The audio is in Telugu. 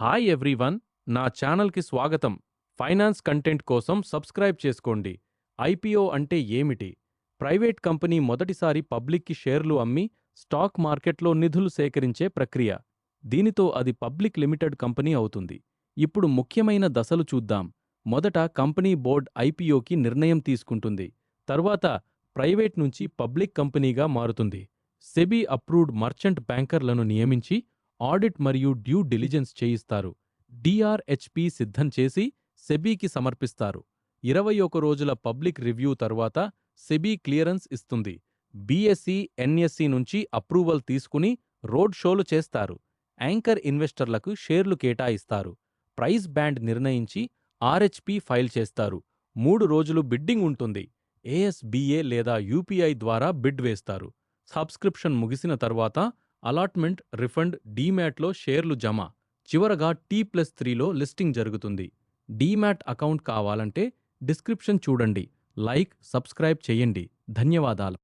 హాయ్ ఎవ్రీవన్, నా ఛానల్కి స్వాగతం. ఫైనాన్స్ కంటెంట్ కోసం సబ్స్క్రైబ్ చేసుకోండి. ఐపీఓ అంటే ఏమిటి? ప్రైవేట్ కంపెనీ మొదటిసారి పబ్లిక్కి షేర్లు అమ్మి స్టాక్ మార్కెట్లో నిధులు సేకరించే ప్రక్రియ. దీనితో అది పబ్లిక్ లిమిటెడ్ కంపెనీ అవుతుంది. ఇప్పుడు ముఖ్యమైన దశలు చూద్దాం. మొదట కంపెనీ బోర్డ్ ఐపీఓకి నిర్ణయం తీసుకుంటుంది. తర్వాత ప్రైవేట్ నుంచి పబ్లిక్ కంపెనీగా మారుతుంది. సెబీ అప్రూవ్డ్ మర్చెంట్ బ్యాంకర్లను నియమించి ఆడిట్ మరియు డ్యూ డిలిజెన్స్ చేయిస్తారు. డిఆర్హెచ్పి సిద్ధం చేసి సెబీకి సమర్పిస్తారు. 21 రోజుల పబ్లిక్ రివ్యూ తర్వాత సెబీ క్లియరెన్స్ ఇస్తుంది. బీఎస్ఈ, ఎన్ఎస్ఈ నుంచి అప్రూవల్ తీసుకుని రోడ్ షోలు చేస్తారు. యాంకర్ ఇన్వెస్టర్లకు షేర్లు కేటాయిస్తారు. ప్రైస్ బ్యాండ్ నిర్ణయించి ఆర్హెచ్పి ఫైల్ చేస్తారు. 3 రోజులు బిడ్డింగ్ ఉంటుంది. ఏఎస్బీఏ లేదా యూపీఐ ద్వారా బిడ్ వేస్తారు. సబ్స్క్రిప్షన్ ముగిసిన తర్వాత అలాట్మెంట్, రిఫండ్, డీమ్యాట్లో షేర్లు జమ. చివరగా T+3లో లిస్టింగ్ జరుగుతుంది. డీమ్యాట్ అకౌంట్ కావాలంటే డిస్క్రిప్షన్ చూడండి. లైక్, సబ్స్క్రైబ్ చేయండి. ధన్యవాదాలు.